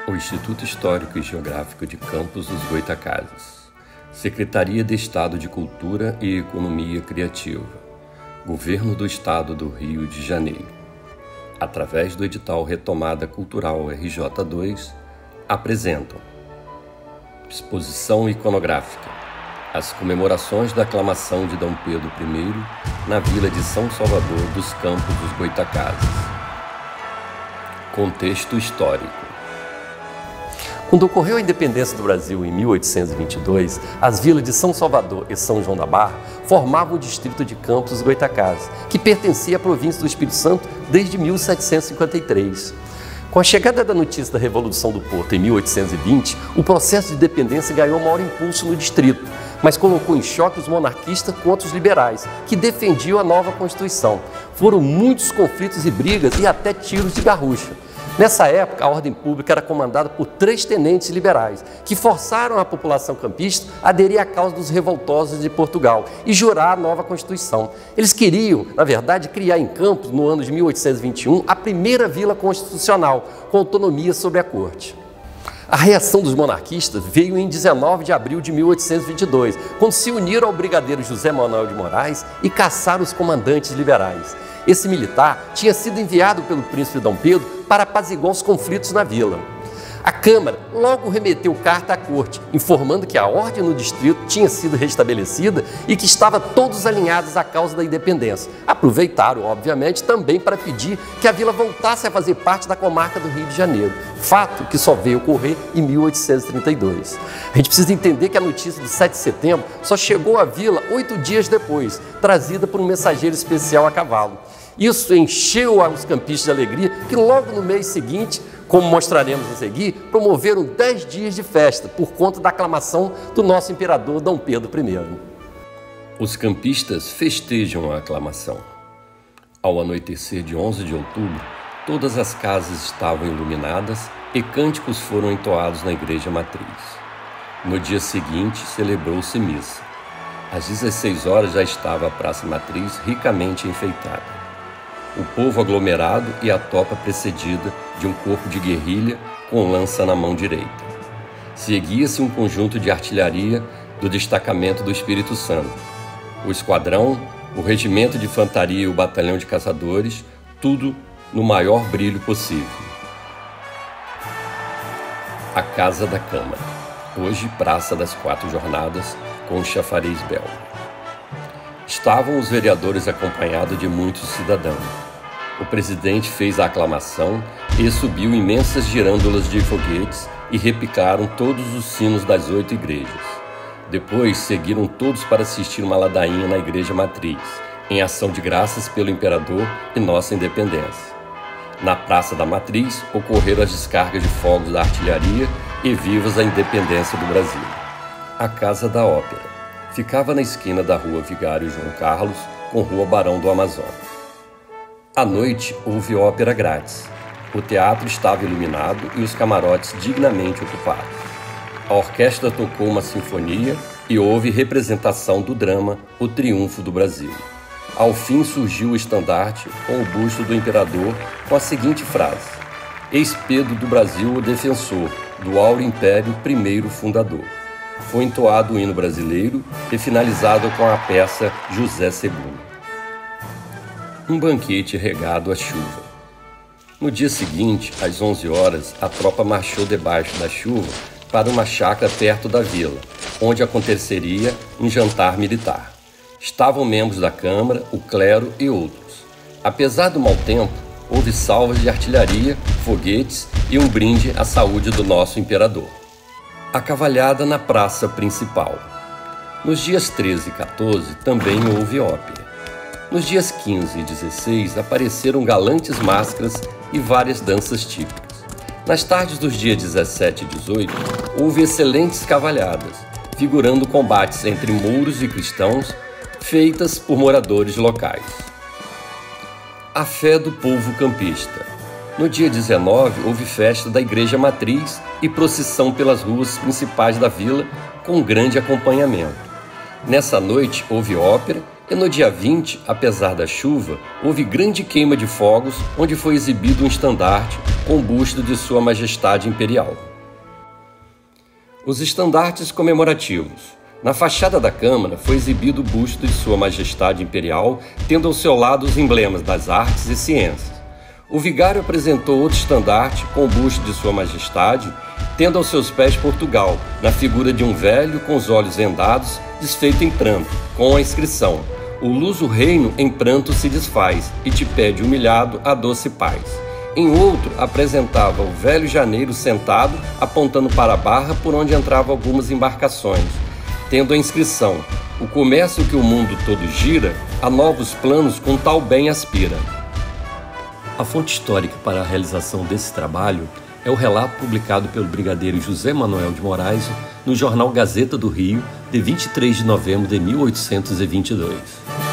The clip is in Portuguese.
O Instituto Histórico e Geográfico de Campos dos Goytacazes, Secretaria de Estado de Cultura e Economia Criativa, Governo do Estado do Rio de Janeiro, através do edital Retomada Cultural RJ2, apresentam exposição iconográfica, as comemorações da aclamação de D. Pedro I na vila de São Salvador dos Campos dos Goytacazes. Contexto histórico. Quando ocorreu a independência do Brasil em 1822, as vilas de São Salvador e São João da Barra formavam o distrito de Campos dos Goytacazes, que pertencia à província do Espírito Santo desde 1753. Com a chegada da notícia da Revolução do Porto em 1820, o processo de independência ganhou maior impulso no distrito, mas colocou em choque os monarquistas contra os liberais, que defendiam a nova Constituição. Foram muitos conflitos e brigas e até tiros de garrucha. Nessa época, a ordem pública era comandada por 3 tenentes liberais, que forçaram a população campista a aderir à causa dos revoltosos de Portugal e jurar a nova Constituição. Eles queriam, na verdade, criar em Campos, no ano de 1821, a primeira vila constitucional, com autonomia sobre a corte. A reação dos monarquistas veio em 19 de abril de 1822, quando se uniram ao brigadeiro José Manuel de Moraes e caçaram os comandantes liberais. Esse militar tinha sido enviado pelo príncipe D. Pedro para apaziguar os conflitos na vila. A Câmara logo remeteu carta à corte, informando que a ordem no distrito tinha sido restabelecida e que estavam todos alinhados à causa da independência. Aproveitaram, obviamente, também para pedir que a vila voltasse a fazer parte da comarca do Rio de Janeiro, fato que só veio ocorrer em 1832. A gente precisa entender que a notícia do 7 de setembro só chegou à vila 8 dias depois, trazida por um mensageiro especial a cavalo. Isso encheu os campistas de alegria, que logo no mês seguinte, como mostraremos a seguir, promoveram 10 dias de festa por conta da aclamação do nosso imperador D. Pedro I. Os campistas festejam a aclamação. Ao anoitecer de 11 de outubro, todas as casas estavam iluminadas e cânticos foram entoados na igreja matriz. No dia seguinte, celebrou-se missa. Às 16 horas já estava a praça matriz ricamente enfeitada. O povo aglomerado e a tropa precedida de um corpo de guerrilha com lança na mão direita. Seguia-se um conjunto de artilharia do destacamento do Espírito Santo. O esquadrão, o regimento de infantaria e o batalhão de caçadores, tudo no maior brilho possível. A Casa da Câmara, hoje Praça das 4 Jornadas, com chafariz belga. Estavam os vereadores acompanhados de muitos cidadãos. O presidente fez a aclamação e subiu imensas girândolas de foguetes e repicaram todos os sinos das 8 igrejas. Depois seguiram todos para assistir uma ladainha na igreja matriz, em ação de graças pelo imperador e nossa independência. Na Praça da Matriz ocorreram as descargas de fogos da artilharia e vivas a independência do Brasil. A Casa da Ópera ficava na esquina da Rua Vigário João Carlos com Rua Barão do Amazonas. À noite houve ópera grátis. O teatro estava iluminado e os camarotes dignamente ocupados. A orquestra tocou uma sinfonia e houve representação do drama O Triunfo do Brasil. Ao fim surgiu o estandarte com o busto do imperador com a seguinte frase: Eis Pedro do Brasil o defensor, do Áureo Império primeiro fundador. Foi entoado o hino brasileiro e finalizado com a peça José II. Um banquete regado à chuva. No dia seguinte, às 11 horas, a tropa marchou debaixo da chuva para uma chácara perto da vila, onde aconteceria um jantar militar. Estavam membros da Câmara, o clero e outros. Apesar do mau tempo, houve salvas de artilharia, foguetes e um brinde à saúde do nosso imperador. A cavalhada na praça principal. Nos dias 13 e 14 também houve ópera. Nos dias 15 e 16 apareceram galantes máscaras e várias danças típicas. Nas tardes dos dias 17 e 18 houve excelentes cavalhadas, figurando combates entre mouros e cristãos, feitas por moradores locais. A fé do povo campista. No dia 19 houve festa da Igreja Matriz e procissão pelas ruas principais da vila com grande acompanhamento. Nessa noite houve ópera E no dia 20, apesar da chuva, houve grande queima de fogos, onde foi exibido um estandarte com o busto de Sua Majestade Imperial. Os estandartes comemorativos. Na fachada da Câmara foi exibido o busto de Sua Majestade Imperial, tendo ao seu lado os emblemas das artes e ciências. O vigário apresentou outro estandarte com o busto de Sua Majestade, tendo aos seus pés Portugal, na figura de um velho com os olhos vendados, desfeito em pranto, com a inscrição: "O luso reino em pranto se desfaz, e te pede humilhado a doce paz." Em outro, apresentava o velho janeiro sentado, apontando para a barra por onde entravam algumas embarcações, tendo a inscrição: "O comércio que o mundo todo gira, a novos planos com tal bem aspira." A fonte histórica para a realização desse trabalho é o relato publicado pelo brigadeiro José Manuel de Moraes no jornal Gazeta do Rio, de 23 de novembro de 1822.